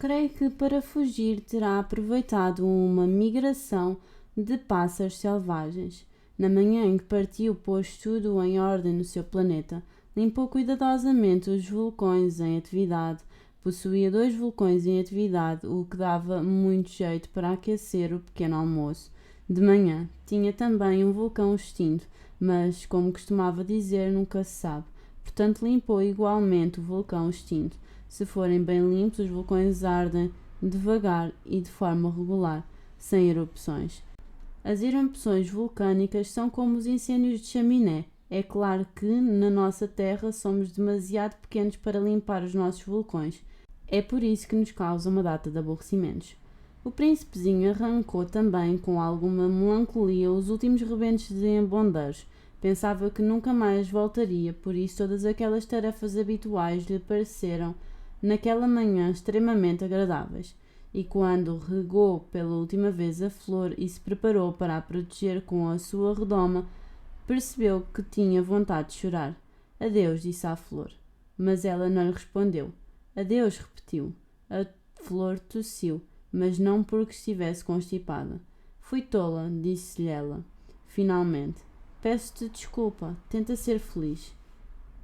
Creio que para fugir terá aproveitado uma migração de pássaros selvagens. Na manhã em que partiu, pôs tudo em ordem no seu planeta. Limpou cuidadosamente os vulcões em atividade. Possuía 2 vulcões em atividade, o que dava muito jeito para aquecer o pequeno almoço. De manhã, tinha também um vulcão extinto, mas, como costumava dizer, nunca se sabe. Portanto, limpou igualmente o vulcão extinto. Se forem bem limpos, os vulcões ardem devagar e de forma regular, sem erupções. As erupções vulcânicas são como os incêndios de chaminé. É claro que, na nossa Terra, somos demasiado pequenos para limpar os nossos vulcões. É por isso que nos causa uma data de aborrecimentos. O príncipezinho arrancou também, com alguma melancolia, os últimos rebentos de embondeiros. Pensava que nunca mais voltaria, por isso todas aquelas tarefas habituais lhe pareceram, naquela manhã, extremamente agradáveis. E quando regou pela última vez a flor e se preparou para a proteger com a sua redoma, percebeu que tinha vontade de chorar. Adeus, disse à flor. Mas ela não lhe respondeu. Adeus, repetiu. A flor tossiu, mas não porque estivesse constipada. Fui tola, disse-lhe ela. Finalmente. Peço-te desculpa, tenta ser feliz.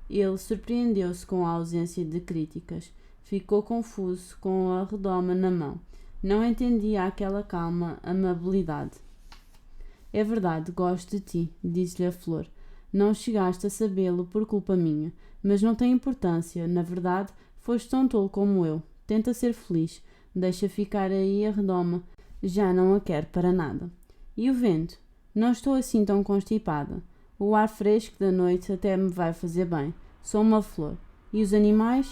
Ele surpreendeu-se com a ausência de críticas. Ficou confuso com a redoma na mão. Não entendia aquela calma amabilidade. É verdade, gosto de ti, disse-lhe a flor. Não chegaste a sabê-lo por culpa minha, mas não tem importância. Na verdade, foste tão tolo como eu. Tenta ser feliz. Deixa ficar aí a redoma. Já não a quero para nada. E o vento? Não estou assim tão constipada. O ar fresco da noite até me vai fazer bem. Sou uma flor. E os animais?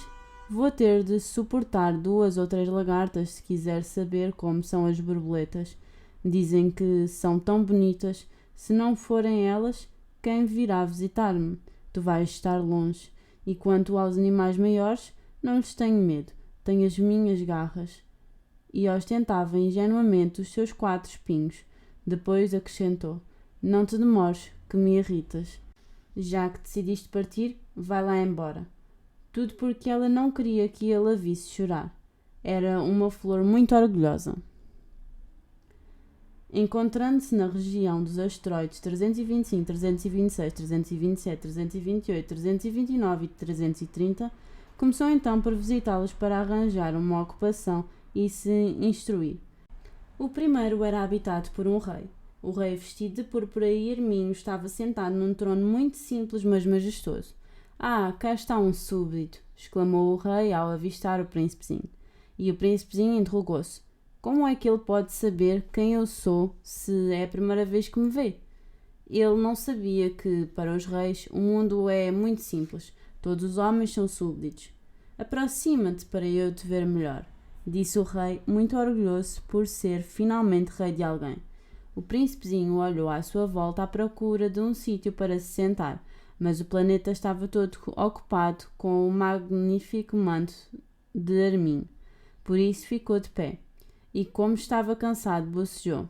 Vou ter de suportar 2 ou 3 lagartas se quiser saber como são as borboletas. Dizem que são tão bonitas. Se não forem elas, quem virá visitar-me? Tu vais estar longe. E quanto aos animais maiores, não lhes tenho medo. Tenho as minhas garras. E ostentava ingenuamente os seus 4 espinhos. Depois acrescentou: Não te demores, que me irritas. Já que decidiste partir, vai lá embora. Tudo porque ela não queria que ele a visse chorar. Era uma flor muito orgulhosa. Encontrando-se na região dos asteroides 325, 326, 327, 328, 329 e 330, começou então por visitá-los para arranjar uma ocupação e se instruir. O primeiro era habitado por um rei. O rei, vestido de púrpura e erminho, estava sentado num trono muito simples, mas majestoso. Ah, cá está um súbdito! Exclamou o rei ao avistar o príncipezinho. E o príncipezinho interrogou-se. Como é que ele pode saber quem eu sou se é a primeira vez que me vê? Ele não sabia que, para os reis, o mundo é muito simples. Todos os homens são súbditos. Aproxima-te para eu te ver melhor, disse o rei, muito orgulhoso por ser finalmente rei de alguém. O príncipezinho olhou à sua volta à procura de um sítio para se sentar, mas o planeta estava todo ocupado com o magnífico manto de arminho. Por isso ficou de pé. E como estava cansado, bocejou.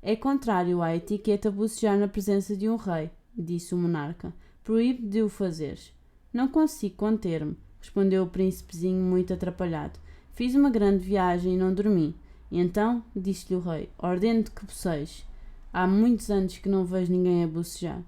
É contrário à etiqueta bocejar na presença de um rei, disse o monarca. Proíbe de o fazeres. Não consigo conter-me, respondeu o príncipezinho muito atrapalhado. Fiz uma grande viagem e não dormi. Então, disse-lhe o rei, ordeno-te que bocejes. Há muitos anos que não vejo ninguém a bocejar.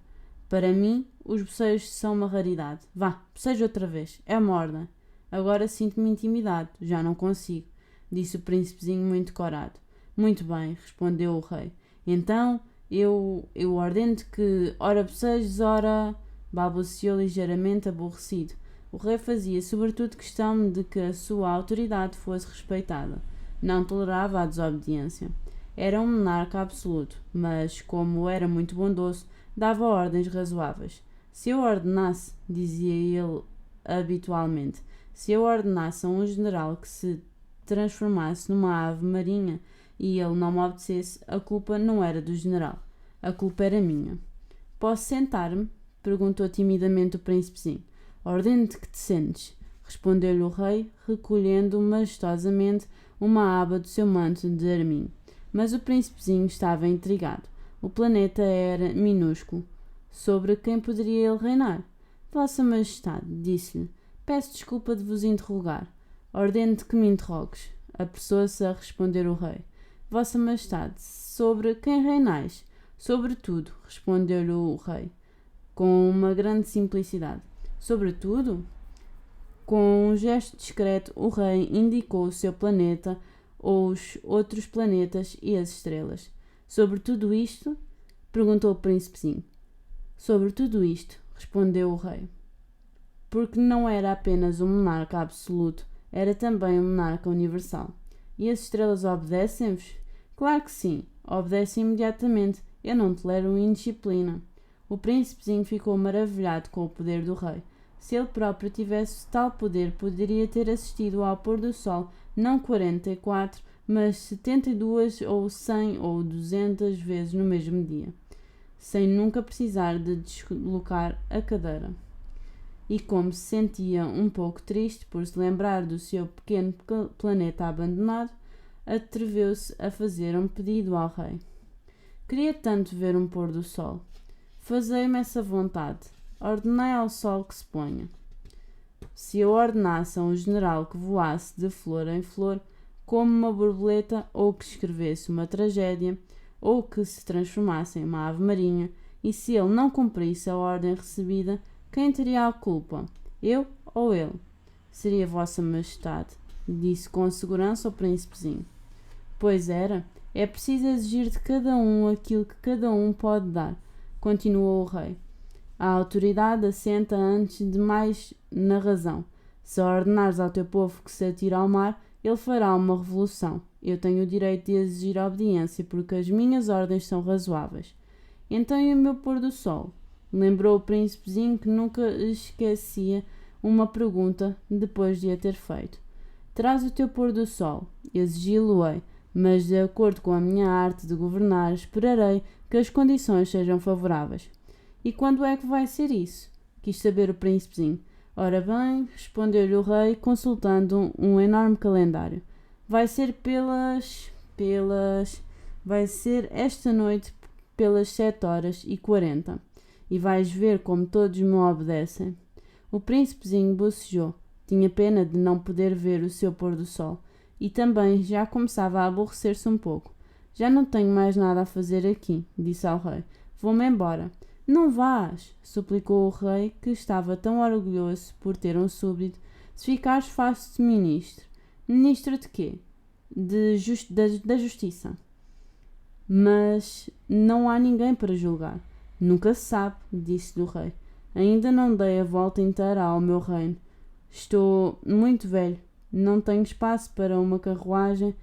Para mim, os bocejos são uma raridade. Vá, boceja outra vez. É uma ordem. Agora sinto-me intimidado. Já não consigo, disse o príncipezinho muito corado. Muito bem, respondeu o rei. Então, eu ordeno-te que, ora bocejes, ora... balbuciou ligeiramente aborrecido. O rei fazia sobretudo questão de que a sua autoridade fosse respeitada. Não tolerava a desobediência. Era um monarca absoluto, mas, como era muito bondoso, dava ordens razoáveis. Se eu ordenasse, dizia ele habitualmente, se eu ordenasse a um general que se transformasse numa ave marinha e ele não me obedecesse, a culpa não era do general. A culpa era minha. Posso sentar-me? Perguntou timidamente o príncipezinho. Ordeno-te que te sentes, respondeu-lhe o rei, recolhendo majestosamente uma aba do seu manto de arminho. Mas o príncipezinho estava intrigado. O planeta era minúsculo. Sobre quem poderia ele reinar? Vossa Majestade, disse-lhe, peço desculpa de vos interrogar. Ordeno-te que me interrogues. apressou-se a responder o rei. Vossa Majestade, sobre quem reinais? Sobre tudo, respondeu-lhe o rei, com uma grande simplicidade. Sobre tudo? Com um gesto discreto, o rei indicou o seu planeta, os outros planetas e as estrelas. Sobre tudo isto? Perguntou o príncipezinho. Sobre tudo isto, respondeu o rei. Porque não era apenas um monarca absoluto, era também um monarca universal. E as estrelas obedecem-vos? Claro que sim, obedecem imediatamente. Eu não tolero indisciplina. O príncipezinho ficou maravilhado com o poder do rei. Se ele próprio tivesse tal poder, poderia ter assistido ao pôr do sol não 44, mas 72 ou 100 ou 200 vezes no mesmo dia, sem nunca precisar de deslocar a cadeira. E como se sentia um pouco triste por se lembrar do seu pequeno planeta abandonado, atreveu-se a fazer um pedido ao rei. Queria tanto ver um pôr do sol. Fazei-me essa vontade. Ordenai ao sol que se ponha. Se eu ordenasse a um general que voasse de flor em flor, como uma borboleta, ou que escrevesse uma tragédia, ou que se transformasse em uma ave marinha, e se ele não cumprisse a ordem recebida, quem teria a culpa? Eu ou ele? Seria Vossa Majestade, disse com segurança o príncipezinho. Pois era, é preciso exigir de cada um aquilo que cada um pode dar, continuou o rei. A autoridade assenta antes de mais na razão. Se ordenares ao teu povo que se atire ao mar, ele fará uma revolução. Eu tenho o direito de exigir obediência porque as minhas ordens são razoáveis. Então e o meu pôr do sol? Lembrou o príncipezinho que nunca esquecia uma pergunta depois de a ter feito. Traz o teu pôr do sol, exigi-lo-ei, mas de acordo com a minha arte de governar, esperarei que as condições sejam favoráveis. E quando é que vai ser isso? Quis saber o príncipezinho. Ora bem, respondeu-lhe o rei, consultando um enorme calendário. Vai ser vai ser esta noite pelas 7h40. E vais ver como todos me obedecem. O príncipezinho bocejou. Tinha pena de não poder ver o seu pôr do sol. E também já começava a aborrecer-se um pouco. Já não tenho mais nada a fazer aqui, disse ao rei. Vou-me embora. Não vás, suplicou o rei, que estava tão orgulhoso por ter um súbdito. Se ficares, faço-te ministro. Ministro de quê? Da justiça. Mas não há ninguém para julgar. Nunca se sabe, disse-lhe o rei. Ainda não dei a volta inteira ao meu reino. Estou muito velho. Não tenho espaço para uma carruagem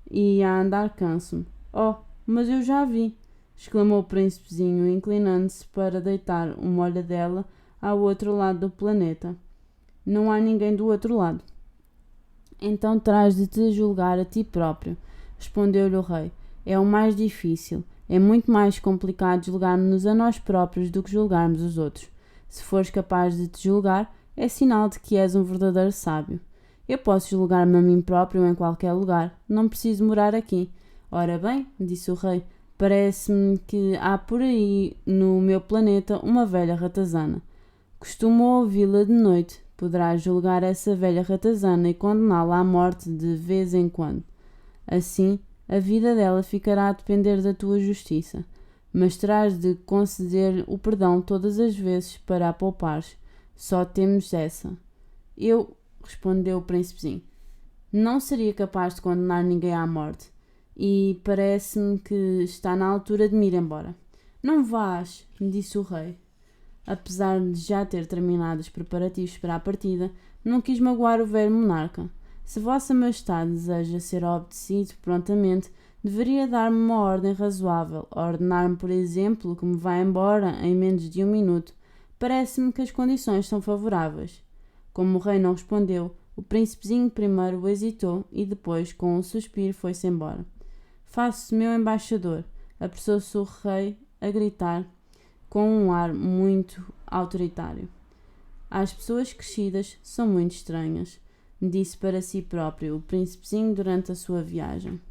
e a andar canso-me. Oh, mas eu já vi, exclamou o príncipezinho, inclinando-se para deitar uma olhadela ao outro lado do planeta. Não há ninguém do outro lado. Então terás de te julgar a ti próprio, respondeu-lhe o rei. É o mais difícil. É muito mais complicado julgarmos-nos a nós próprios do que julgarmos os outros. Se fores capaz de te julgar, é sinal de que és um verdadeiro sábio. Eu posso julgar-me a mim próprio em qualquer lugar. Não preciso morar aqui. Ora bem, disse o rei, parece-me que há por aí no meu planeta uma velha ratazana. Costumo ouvi-la de noite. Poderás julgar essa velha ratazana e condená-la à morte de vez em quando. Assim, a vida dela ficará a depender da tua justiça, mas terás de conceder o perdão todas as vezes para a poupares. Só temos essa. Eu, respondeu o príncipezinho, não seria capaz de condenar ninguém à morte, e parece-me que está na altura de me ir embora. Não vás, disse o rei. Apesar de já ter terminado os preparativos para a partida, não quis magoar o velho monarca. Se Vossa Majestade deseja ser obedecido prontamente, deveria dar-me uma ordem razoável, ordenar-me, por exemplo, que me vá embora em menos de 1 minuto. Parece-me que as condições são favoráveis. Como o rei não respondeu, o príncipezinho primeiro hesitou e depois, com um suspiro, foi-se embora. Faço-se meu embaixador, apressou-se o rei a gritar, com um ar muito autoritário. As pessoas crescidas são muito estranhas, disse para si próprio o príncipezinho durante a sua viagem.